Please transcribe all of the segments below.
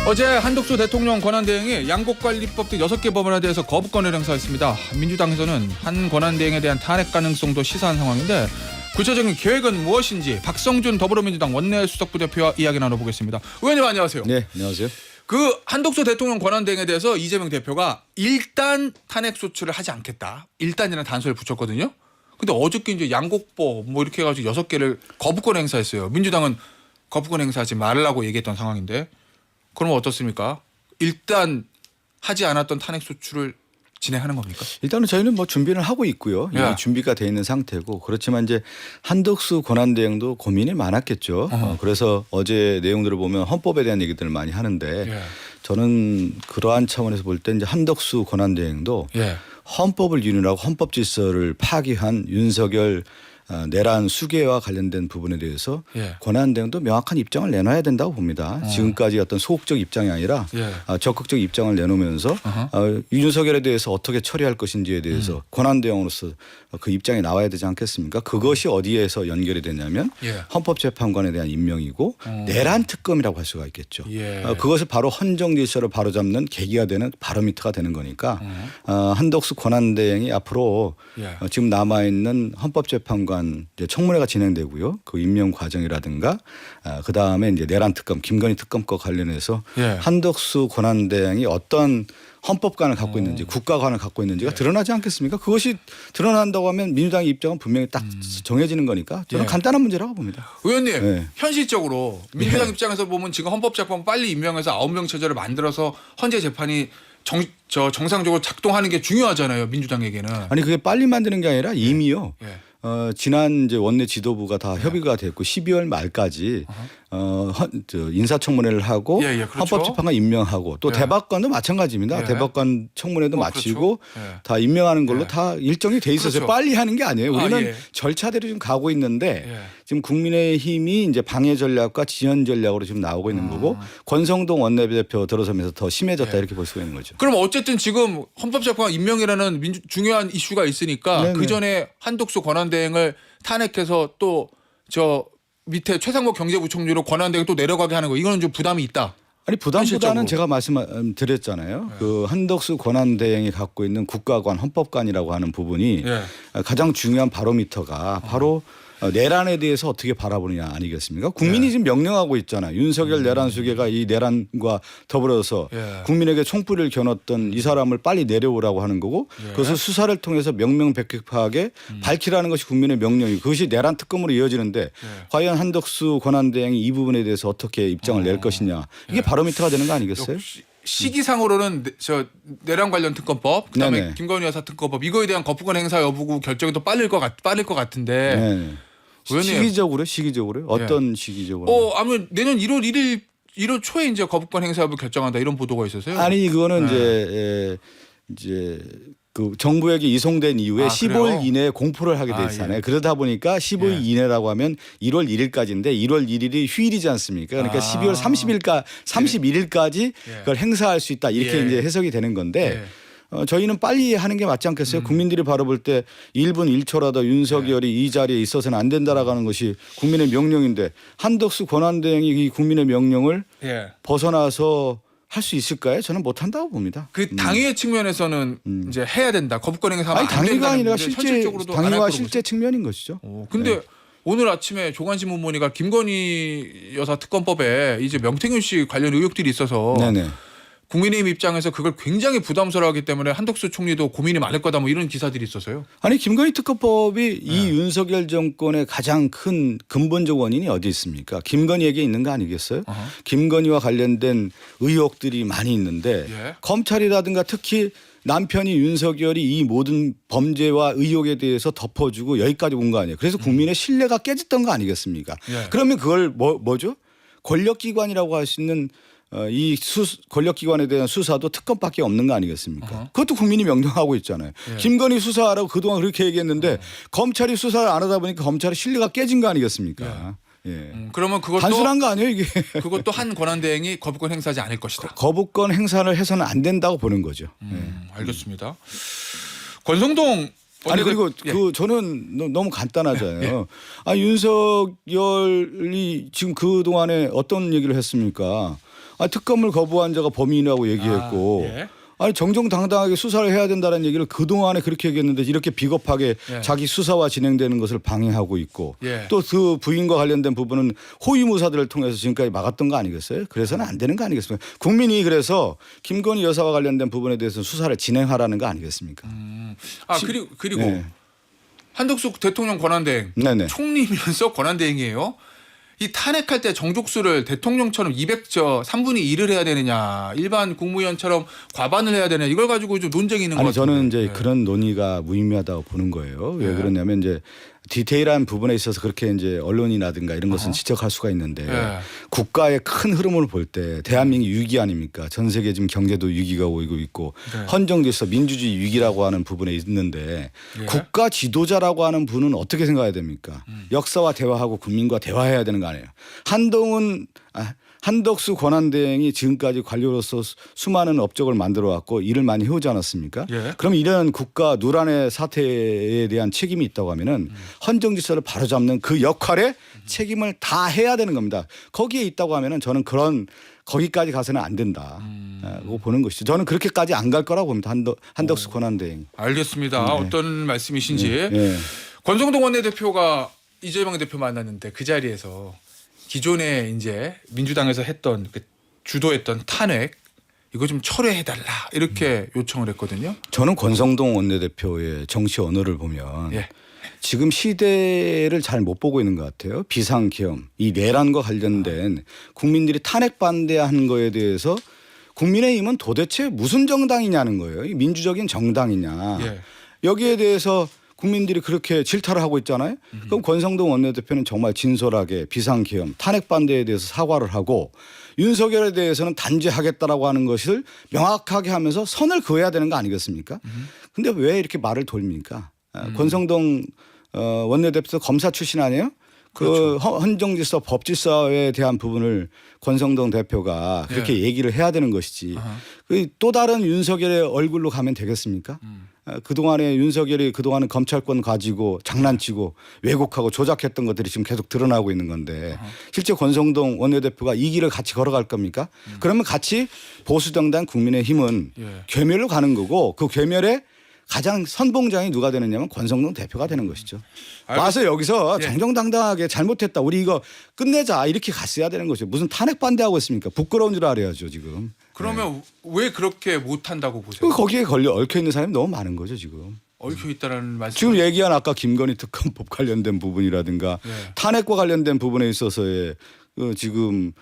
어제 한덕수 대통령 권한대행이 양곡관리법 등 6개 법안에 대해서 거부권을 행사했습니다. 민주당에서는 한 권한대행에 대한 탄핵 가능성도 시사한 상황인데 구체적인 계획은 무엇인지 박성준 더불어민주당 원내수석부 대표와 이야기 나눠보겠습니다. 의원님 안녕하세요. 네, 안녕하세요. 그 한덕수 대통령 권한대행에 대해서 이재명 대표가 일단 탄핵 소추를 하지 않겠다. 일단이라는 단서를 붙였거든요. 근데 어저께 이제 양곡법 뭐 이렇게 해가지고 6개를 거부권 행사했어요. 민주당은 거부권 행사하지 말라고 얘기했던 상황인데 그럼 어떻습니까? 일단 하지 않았던 탄핵 소추를 진행하는 겁니까? 일단은 저희는 뭐 준비를 하고 있고요. 예. 이미 준비가 돼 있는 상태고 그렇지만 이제 한덕수 권한대행도 고민이 많았겠죠. 그래서 어제 내용들을 보면 헌법에 대한 얘기들을 많이 하는데 예. 저는 그러한 차원에서 볼 때 이제 한덕수 권한대행도 예. 헌법을 유린하고 헌법 질서를 파기한 윤석열 내란 수계와 관련된 부분에 대해서 예. 권한대행도 명확한 입장을 내놔야 된다고 봅니다. 지금까지 어떤 소극적 입장이 아니라 예. 적극적 입장을 내놓으면서 윤석열에 대해서 어떻게 처리할 것인지에 대해서 권한대행으로서 그 입장이 나와야 되지 않겠습니까? 그것이 어디에서 연결이 되냐면 예. 헌법재판관에 대한 임명이고 내란 특검이라고 할 수가 있겠죠. 예. 그것을 바로 헌정 질서를 바로잡는 계기가 되는 바로미터가 되는 거니까 한덕수 권한대행이 앞으로 예. 지금 남아 있는 헌법재판관 이제 청문회가 진행되고요. 그 임명 과정이라든가 그 다음에 이제 내란 특검, 김건희 특검과 관련해서 예. 한덕수 권한대행이 어떤 헌법관을 갖고 있는지 국가관을 갖고 있는지가 드러나지 않겠습니까? 그것이 드러난다고 하면 민주당의 입장은 분명히 딱 정해지는 거니까 저는 예. 간단한 문제라고 봅니다. 의원님 네. 현실적으로 민주당 입장에서 보면 지금 헌법재판관 빨리 임명해서 9명 체제를 만들어서 헌재 재판이 정상적으로 작동하는 게 중요하잖아요. 민주당에게는. 아니 그게 빨리 만드는 게 아니라 이미요. 예. 지난 이제 원내 지도부가 다 협의가 됐고 12월 말까지 인사청문회를 하고 예, 예, 그렇죠. 헌법재판관 임명하고 또 예. 대법관도 마찬가지입니다. 예. 대법관 청문회도 마치고 그렇죠. 예. 다 임명하는 걸로 예. 다 일정이 돼 있어서 그렇죠. 빨리 하는 게 아니에요. 우리는 예. 절차대로 지금 가고 있는데 예. 지금 국민의힘이 이제 방해 전략과 지연 전략으로 지금 나오고 있는 거고 권성동 원내대표 들어서면서 더 심해졌다 예. 이렇게 볼 수가 있는 거죠. 그럼 어쨌든 지금 헌법재판관 임명이라는 중요한 이슈가 있으니까 네네. 그 전에 한덕수 권한대행을 탄핵해서 또 저 밑에 최상목 경제부총리로 권한대행 또 내려가게 하는 거 이거는 좀 부담이 있다. 아니 부담보다는 현실적으로. 제가 말씀드렸잖아요. 그 한덕수 권한대행이 갖고 있는 국가관 헌법관이라고 하는 부분이 예. 가장 중요한 바로미터가 바로 내란에 대해서 어떻게 바라보느냐 아니겠습니까? 국민이 지금 명령하고 있잖아요. 윤석열 내란 수계가 이 내란과 더불어서 예. 국민에게 총불을 겨눴던 이 사람을 빨리 내려오라고 하는 거고 그것을 수사를 통해서 명명백백하게 밝히라는 것이 국민의 명령이고 그것이 내란 특검으로 이어지는데 과연 한덕수 권한대행이 이 부분에 대해서 어떻게 입장을 낼 것이냐 이게 바로미터가 되는 거 아니겠어요? 시기상으로는 저 내란 관련 특검법, 그다음에 네네. 김건희 여사 특검법 이거에 대한 거부권 행사 여부 결정이 또 빠를 것 같은데. 네. 의원님. 시기적으로 어떤 시기적으로? 아무튼 내년 1월 1월 초에 이제 거부권 행사 여부 결정한다 이런 보도가 있었어요. 아니 그거는 네. 이제 그 정부에게 이송된 이후에 15일 그래요? 이내에 공포를 하게 돼 있잖아요. 예. 그러다 보니까 15일 예. 이내라고 하면 1월 1일까지인데 1월 1일이 휴일이지 않습니까? 그러니까 12월 31일까지 예. 그걸 행사할 수 있다 이렇게 예. 이제 해석이 되는 건데. 예. 저희는 빨리 하는 게 맞지 않겠어요? 국민들이 바라볼 때 1분 1초라도 윤석열이 이 자리에 있어서는 안 된다라고 하는 것이 국민의 명령인데 한덕수 권한대행이 이 국민의 명령을 예. 벗어나서 할 수 있을까요? 저는 못 한다고 봅니다. 그 당위의 측면에서는 이제 해야 된다. 거부권 행사하면 아니 안 당위가 된다는 아니라 건데 실제 현실적으로도 안할 당위와 거로 실제 측면인 것이죠. 보세요. 근데 오늘 아침에 조간신문 보니까 김건희 여사 특검법에 이제 명태균 씨 관련 의혹들이 있어서 네네. 국민의힘 입장에서 그걸 굉장히 부담스러워하기 때문에 한덕수 총리도 고민이 많을 거다 뭐 이런 기사들이 있었어요. 아니 김건희 특검법이 이 윤석열 정권의 가장 큰 근본적 원인이 어디 있습니까? 김건희에게 있는 거 아니겠어요? 김건희와 관련된 의혹들이 많이 있는데 예. 검찰이라든가 특히 남편이 윤석열이 이 모든 범죄와 의혹에 대해서 덮어주고 여기까지 온 거 아니에요. 그래서 국민의 신뢰가 깨졌던 거 아니겠습니까? 예. 그러면 그걸 뭐죠? 권력기관이라고 할 수 있는 이 권력기관에 대한 수사도 특검밖에 없는 거 아니겠습니까? 그것도 국민이 명령하고 있잖아요. 김건희 수사하라고 그동안 그렇게 얘기했는데 검찰이 수사를 안 하다 보니까 검찰의 신뢰가 깨진 거 아니겠습니까? 예. 그러면 그것도 단순한 거 아니에요 이게. 그것도 한 권한대행이 거부권 행사하지 않을 것이다. 거부권 행사를 해서는 안 된다고 보는 거죠. 알겠습니다. 권성동 아니 그리고 예. 그 저는 너무 간단하잖아요. 윤석열이 지금 그 동안에 어떤 얘기를 했습니까? 특검을 거부한 자가 범인이라고 얘기했고 예. 아니 정정당당하게 수사를 해야 된다는 얘기를 그동안에 그렇게 얘기했는데 이렇게 비겁하게 예. 자기 수사와 진행되는 것을 방해하고 있고 예. 또 그 부인과 관련된 부분은 호위무사들을 통해서 지금까지 막았던 거 아니겠어요? 그래서는 안 되는 거 아니겠습니까? 국민이 그래서 김건희 여사와 관련된 부분에 대해서 수사를 진행하라는 거 아니겠습니까? 그리고 네. 한덕수 대통령 권한대행 네네. 총리면서 권한대행이에요. 이 탄핵할 때 정족수를 대통령처럼 200저 3분의 1을 해야 되느냐, 일반 국무위원처럼 과반을 해야 되느냐, 이걸 가지고 좀 논쟁이 있는 것 아니 같은데. 저는 이제 네. 그런 논의가 무의미하다고 보는 거예요. 왜 네. 그러냐면 이제 디테일한 부분에 있어서 그렇게 이제 언론이라든가 이런 것은 지적할 수가 있는데 네. 국가의 큰 흐름을 볼 때 대한민국 위기 아닙니까? 전 세계 지금 경제도 위기가 오고 있고 네. 헌정질서 민주주의 위기라고 하는 부분에 있는데 예. 국가 지도자라고 하는 분은 어떻게 생각해야 됩니까? 역사와 대화하고 국민과 대화해야 되는 거 아니에요. 한덕수 권한대행이 지금까지 관료로서 수많은 업적을 만들어 왔고 일을 많이 해오지 않았습니까? 예. 그럼 이런 국가 누란의 사태에 대한 책임이 있다고 하면은 헌정질서를 바로잡는 그 역할에 책임을 다 해야 되는 겁니다. 거기에 있다고 하면은 저는 그런 거기까지 가서는 안 된다고 보는 것이죠. 저는 그렇게까지 안 갈 거라고 봅니다. 한덕수 권한대행. 알겠습니다. 네. 어떤 말씀이신지. 예. 권성동 원내대표가 이재명 대표 만났는데 그 자리에서 기존에 이제 민주당에서 했던 주도했던 탄핵 이거 좀 철회해달라 이렇게 요청을 했거든요. 저는 권성동 원내대표의 정치 언어를 보면 예. 지금 시대를 잘 못 보고 있는 것 같아요. 비상계엄, 이 내란과 관련된 국민들이 탄핵 반대하는 거에 대해서 국민의힘은 도대체 무슨 정당이냐는 거예요. 이 민주적인 정당이냐. 예. 여기에 대해서 국민들이 그렇게 질타를 하고 있잖아요. 그럼 권성동 원내대표는 정말 진솔하게 비상계엄, 탄핵 반대에 대해서 사과를 하고 윤석열에 대해서는 단죄하겠다라고 하는 것을 명확하게 하면서 선을 그어야 되는 거 아니겠습니까? 근데 왜 이렇게 말을 돌립니까? 권성동 원내대표 검사 출신 아니에요? 그 헌정질서 법질서에 대한 부분을 권성동 대표가 그렇게 얘기를 해야 되는 것이지. 그 또 다른 윤석열의 얼굴로 가면 되겠습니까? 그동안에 윤석열이 그동안은 검찰권 가지고 장난치고 왜곡하고 조작했던 것들이 지금 계속 드러나고 있는 건데 실제 권성동 원내대표가 이 길을 같이 걸어갈 겁니까? 그러면 같이 보수정당 국민의힘은 예. 괴멸로 가는 거고 그 괴멸에 가장 선봉장이 누가 되느냐면 권성동 대표가 되는 것이죠. 와서 여기서 예. 정정당당하게 잘못했다. 우리 이거 끝내자. 이렇게 갔어야 되는 거죠. 무슨 탄핵 반대하고 있습니까? 부끄러운 줄 알아야죠 지금. 그러면 왜 그렇게 못한다고 보세요? 거기에 걸려 얽혀 있는 사람이 너무 많은 거죠 지금. 얽혀 있다라는 말씀. 지금 얘기한 아까 김건희 특검법 관련된 부분이라든가 예. 탄핵과 관련된 부분에 있어서의 지금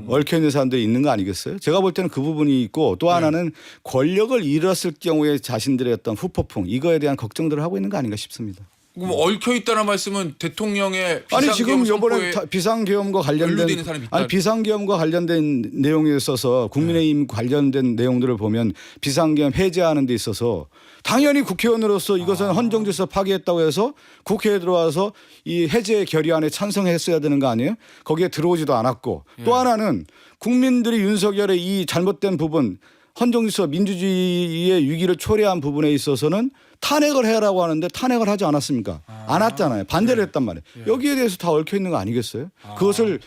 얽혀 있는 사람들이 있는 거 아니겠어요? 제가 볼 때는 그 부분이 있고 또 하나는 권력을 잃었을 경우에 자신들의 어떤 후폭풍 이거에 대한 걱정들을 하고 있는 거 아닌가 싶습니다. 그럼 얽혀 있다는 말씀은 대통령의 아니 지금 비상계엄 이번에 선포에 비상계엄과 연루되는 관련된 사람이 있다. 아니 비상계엄과 관련된 내용에 있어서 국민의힘 관련된 내용들을 보면 비상계엄 해제하는 데 있어서 당연히 국회의원으로서 이것은 헌정질서 파괴했다고 해서 국회에 들어와서 이 해제 결의안에 찬성했어야 되는 거 아니에요? 거기에 들어오지도 않았고 또 하나는 국민들이 윤석열의 이 잘못된 부분 헌정질서 민주주의의 위기를 초래한 부분에 있어서는 탄핵을 해라고 하는데 탄핵을 하지 않았습니까? 안 했잖아요. 반대를 했단 말이에요. 여기에 대해서 다 얽혀 있는 거 아니겠어요? 그것을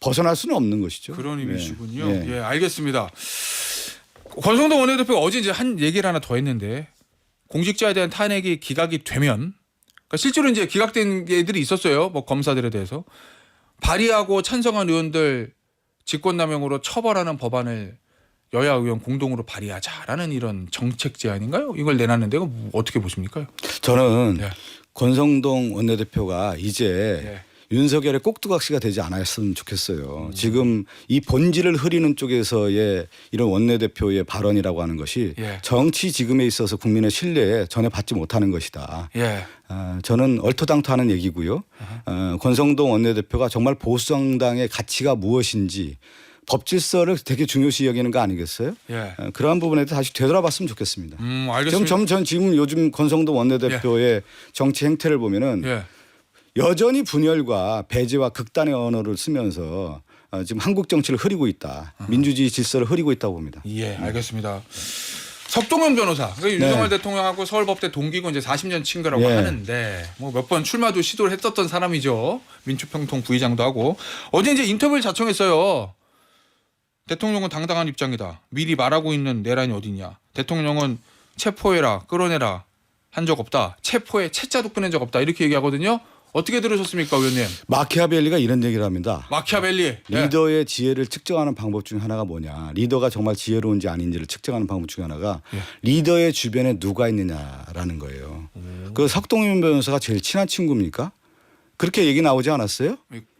벗어날 수는 없는 것이죠. 그런 의미시군요. 네. 예, 알겠습니다. 권성동 원내대표가 어제 이제 한 얘기를 하나 더 했는데 공직자에 대한 탄핵이 기각이 되면 그러니까 실제로 이제 기각된 애들이 있었어요. 뭐 검사들에 대해서 발의하고 찬성한 의원들 직권남용으로 처벌하는 법안을 여야 의원 공동으로 발의하자라는 이런 정책 제안인가요? 이걸 내놨는데 이거 어떻게 보십니까? 저는 예. 권성동 원내대표가 이제 예. 윤석열의 꼭두각시가 되지 않았으면 좋겠어요. 지금 이 본질을 흐리는 쪽에서의 이런 원내대표의 발언이라고 하는 것이 예. 정치 지금에 있어서 국민의 신뢰에 전혀 받지 못하는 것이다. 예. 저는 얼토당토하는 얘기고요. 권성동 원내대표가 정말 보수정당의 가치가 무엇인지 법질서를 되게 중요시 여기는 거 아니겠어요? 예. 그러한 부분에 다시 되돌아봤으면 좋겠습니다. 알겠습니다. 전 지금 요즘 권성동 원내대표의 정치 행태를 보면은 예. 여전히 분열과 배제와 극단의 언어를 쓰면서 지금 한국 정치를 흐리고 있다. 민주주의 질서를 흐리고 있다고 봅니다. 예, 알겠습니다. 석동현 변호사, 그러니까 윤석열 대통령하고 서울법대 동기고 이제 40년 친구라고 예. 하는데 뭐 몇 번 출마도 시도를 했었던 사람이죠. 민주평통 부의장도 하고 어제 이제 인터뷰를 자청했어요. 대통령은 당당한 입장이다. 미리 말하고 있는 내란이 어디냐. 대통령은 체포해라, 끌어내라 한 적 없다. 체포에 채자도 꺼낸 적 없다. 이렇게 얘기하거든요. 어떻게 들으셨습니까, 의원님? 마키아벨리가 이런 얘기를 합니다. 마키아벨리. 예. 리더의 지혜를 측정하는 방법 중 하나가 뭐냐. 리더가 정말 지혜로운지 아닌지를 측정하는 방법 중 하나가 예. 리더의 주변에 누가 있느냐라는 거예요. 그 석동현 변호사가 제일 친한 친구입니까? 그렇게 얘기 나오지 않았어요?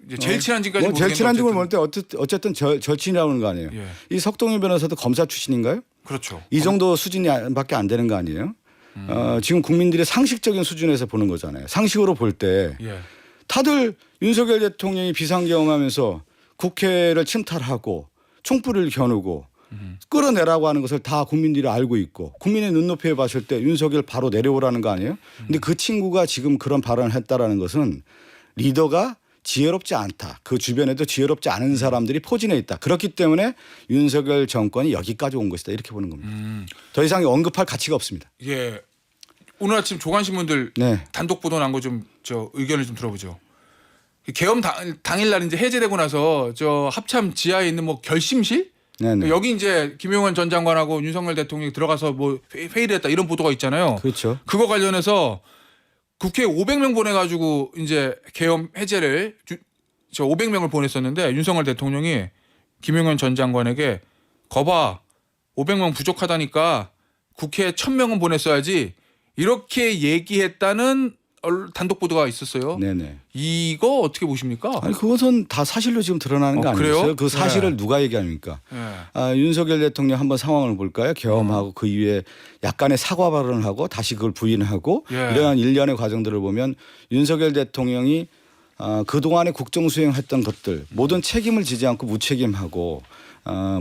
이제 제일 친한 지까지 제일 친한 친구를 모를 때 어쨌든 절친이라는 거 아니에요. 예. 이 석동현 변호사도 검사 출신인가요? 그렇죠. 이 정도 수준밖에 안 되는 거 아니에요? 지금 국민들의 상식적인 수준에서 보는 거잖아요. 상식으로 볼 때 예. 다들 윤석열 대통령이 비상경험하면서 국회를 침탈하고 총불을 겨누고 끌어내라고 하는 것을 다 국민들이 알고 있고 국민의 눈높이에 봤을 때 윤석열 바로 내려오라는 거 아니에요? 근데 그 친구가 지금 그런 발언을 했다라는 것은 리더가 지혜롭지 않다. 그 주변에도 지혜롭지 않은 사람들이 포진해 있다. 그렇기 때문에 윤석열 정권이 여기까지 온 것이다. 이렇게 보는 겁니다. 더 이상 언급할 가치가 없습니다. 예. 오늘 아침 조간신문들 네. 단독 보도 난 거 좀 저 의견을 좀 들어보죠. 계엄 당일날 이제 해제되고 나서 저 합참 지하에 있는 뭐 결심실 네네. 여기 이제 김용현 전 장관하고 윤석열 대통령이 들어가서 뭐 회의를 했다 이런 보도가 있잖아요. 그렇죠. 그거 관련해서 국회에 500명 보내가지고 이제 계엄 해제를 저 500명을 보냈었는데 윤석열 대통령이 김용현 전 장관에게 거봐 500명 부족하다니까 국회에 1000명은 보냈어야지 이렇게 얘기했다는 단독 보도가 있었어요. 네네. 이거 어떻게 보십니까? 아니 그것은 다 사실로 지금 드러나는 거 그래요? 아니겠어요? 그 사실을 네. 누가 얘기합니까? 예. 윤석열 대통령 한번 상황을 볼까요? 계엄하고 그 이후에 약간의 사과 발언을 하고 다시 그걸 부인하고 예. 이러한 일련의 과정들을 보면 윤석열 대통령이 그동안에 국정 수행했던 것들 모든 책임을 지지 않고 무책임하고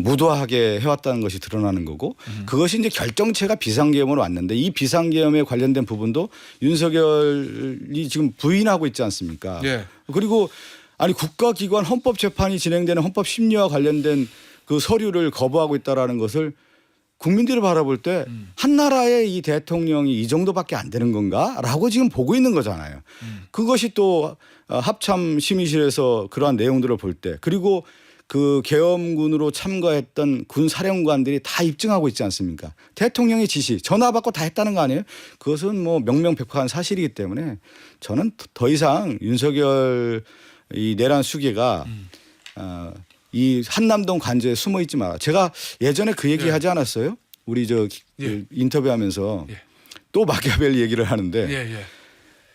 무도하게 해왔다는 것이 드러나는 거고 그것이 이제 결정체가 비상계엄으로 왔는데 이 비상계엄에 관련된 부분도 윤석열이 지금 부인하고 있지 않습니까? 예. 그리고 아니 국가기관 헌법재판이 진행되는 헌법심리와 관련된 그 서류를 거부하고 있다라는 것을 국민들이 바라볼 때 한 나라의 이 대통령이 이 정도밖에 안 되는 건가라고 지금 보고 있는 거잖아요. 그것이 또 합참 심의실에서 그러한 내용들을 볼 때 그리고 그 계엄군으로 참가했던 군 사령관들이 다 입증하고 있지 않습니까? 대통령의 지시 전화 받고 다 했다는 거 아니에요? 그것은 뭐 명명백백한 사실이기 때문에 저는 더 이상 윤석열 이 내란 수계가 이 한남동 관저에 숨어 있지 마라. 제가 예전에 그 얘기 하지 않았어요? 우리 저 예. 인터뷰하면서 예. 또 마키아벨리 얘기를 하는데 예.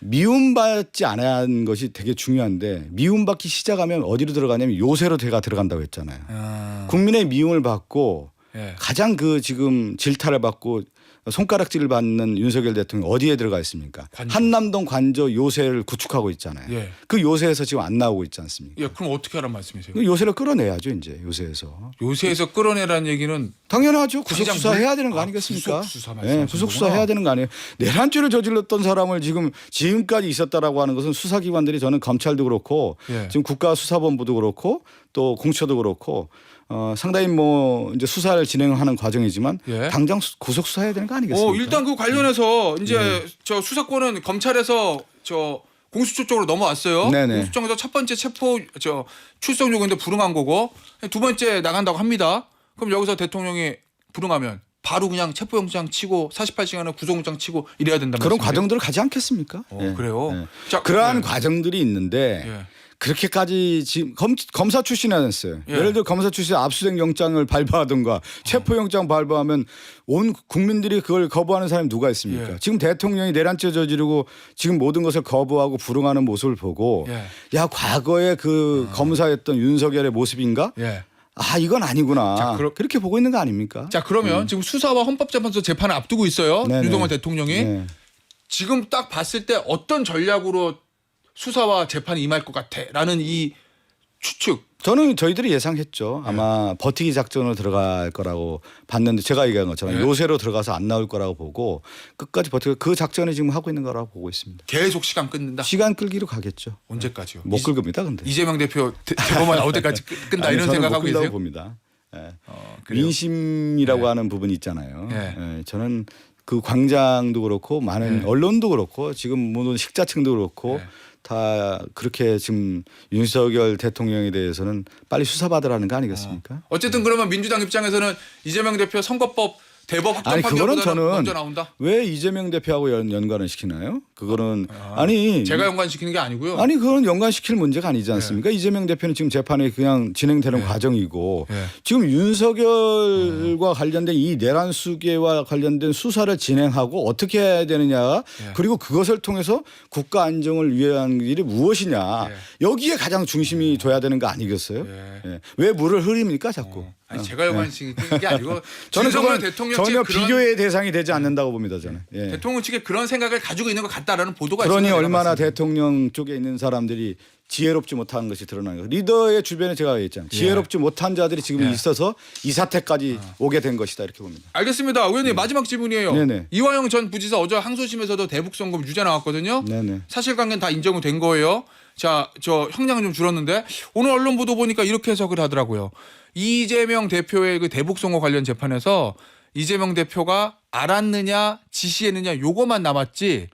미움받지 않아야 하는 것이 되게 중요한데 미움받기 시작하면 어디로 들어가냐면 요새로 들어간다고 했잖아요. 국민의 미움을 받고 예. 가장 그 지금 질타를 받고 손가락질을 받는 윤석열 대통령 어디에 들어가 있습니까? 관저. 한남동 관저 요새를 구축하고 있잖아요. 예. 그 요새에서 지금 안 나오고 있지 않습니까? 예. 그럼 어떻게 하란 말씀이세요? 그 요새를 끌어내야죠 이제 요새에서. 요새에서 끌어내라는 얘기는 당연하죠. 구속 당장 수사해야 되는 거 아니겠습니까? 구속 수사 네, 말씀하시는 구속 거구나. 수사해야 되는 거 아니에요. 내란죄를 저질렀던 사람을 지금까지 있었다라고 하는 것은 수사기관들이 저는 검찰도 그렇고 예. 지금 국가수사본부도 그렇고 또 공처도 그렇고 상당히 뭐 이제 수사를 진행하는 과정이지만 예. 당장 구속 수사해야 되는 거 아니겠습니까? 일단 그 관련해서 이제 저 수사권은 검찰에서 저 공수처 쪽으로 넘어왔어요. 네네. 공수처에서 첫 번째 체포 저 출석 요구인데 불응한 거고 두 번째 나간다고 합니다. 그럼 여기서 대통령이 불응하면 바로 그냥 체포영장 치고 48시간에 구속영장 치고 이래야 된다는 그런 말씀이세요? 과정들을 가지 않겠습니까? 예. 그래요. 예. 자, 그러한 예. 과정들이 있는데 예. 그렇게까지 지금 검사 출신이 아니었어요. 예. 예를 들어 검사 출신 압수수색 영장을 발부하든가 체포영장 발부하면 온 국민들이 그걸 거부하는 사람이 누가 있습니까? 예. 지금 대통령이 내란죄 저지르고 지금 모든 것을 거부하고 불응하는 모습을 보고 예. 야 과거에 그 검사였던 윤석열의 모습인가? 예. 아 이건 아니구나. 자, 그렇게 보고 있는 거 아닙니까? 자 그러면 지금 수사와 헌법재판소 재판을 앞두고 있어요. 네네. 윤석열 대통령이 네. 지금 딱 봤을 때 어떤 전략으로 수사와 재판이 임할 것 같아라는 이 추측. 저는 저희들이 예상했죠. 아마 버티기 작전으로 들어갈 거라고 봤는데 제가 얘기한 것처럼 네. 요새로 들어가서 안 나올 거라고 보고 끝까지 버티고 그 작전을 지금 하고 있는 거라고 보고 있습니다. 계속 시간 끊는다. 시간 끌기로 가겠죠. 언제까지요? 못 끌겁니다. 근데. 이재명 대표 대법원 나올 때까지 끈다 아니, 이런 저는 생각하고 못 끌다고 계세요? 봅니다. 예. 그래요? 민심이라고 네. 하는 부분이 있잖아요. 네. 예, 저는 그 광장도 그렇고 많은 네. 언론도 그렇고 지금 모든 식자층도 그렇고 네. 다 그렇게 지금 윤석열 대통령에 대해서는 빨리 수사받으라는 거 아니겠습니까? 어쨌든 그러면 민주당 입장에서는 이재명 대표 선거법 대법 아니 확정 그거는 판결보다는 저는 먼저 나온다. 왜 이재명 대표하고 연관을 시키나요? 그거는 아니 제가 연관시키는 게 아니고요. 아니 그건 연관시킬 문제가 아니지 않습니까? 이재명 대표는 지금 재판이 그냥 진행되는 과정이고 지금 윤석열과 관련된 이 내란 수계와 관련된 수사를 진행하고 어떻게 해야 되느냐 그리고 그것을 통해서 국가 안정을 위한 일이 무엇이냐 여기에 가장 중심이 둬야 되는 거 아니겠어요? 예. 왜 물을 흐립니까 자꾸? 아니, 제가 연관시키는 게 아니고 저는 윤석열 그건 대통령 전혀 측에 그런 비교의 대상이 되지 않는다고 봅니다 저는. 예. 대통령 측에 그런 생각을 가지고 있는 것 같다라는 보도가 그러니 있습니다. 얼마나 대통령 쪽에 있는 사람들이 지혜롭지 못한 것이 드러나는 거예요. 리더의 주변에 제가 얘기했잖아요. 지혜롭지 못한 자들이 지금 있어서 이 사태까지 오게 된 것이다 이렇게 봅니다. 알겠습니다. 의원님 마지막 질문이에요. 네네. 이화영 전 부지사 어제 항소심에서도 대북 송금 유죄 나왔거든요. 네네. 사실관계는 다 인정이 된 거예요. 자, 저 형량은 좀 줄었는데 오늘 언론 보도 보니까 이렇게 해석을 하더라고요. 이재명 대표의 그 대북 송금 관련 재판에서 이재명 대표가 알았느냐 지시했느냐 요거만 남았지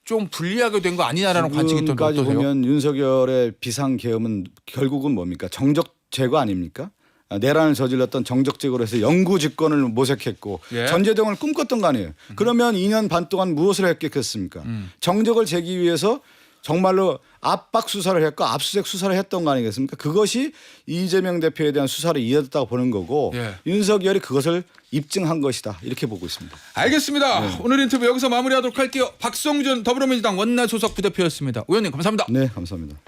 좀 불리하게 된 거 아니냐라는 관측이 있던데 지금까지 어떠세요? 보면 윤석열의 비상계엄은 결국은 뭡니까? 정적 제거 아닙니까? 내란을 저질렀던 정적 제거로 해서 영구 집권을 모색했고 예. 전제동을 꿈꿨던 거 아니에요. 그러면 2년 반 동안 무엇을 했겠습니까? 정적을 재기 위해서 정말로 압박 수사를 했고 압수수색 수사를 했던 거 아니겠습니까? 그것이 이재명 대표에 대한 수사를 이어졌다고 보는 거고 윤석열이 그것을 입증한 것이다 이렇게 보고 있습니다. 알겠습니다. 오늘 인터뷰 여기서 마무리하도록 할게요. 박성준 더불어민주당 원내 소속 부대표였습니다. 의원님 감사합니다. 네, 감사합니다.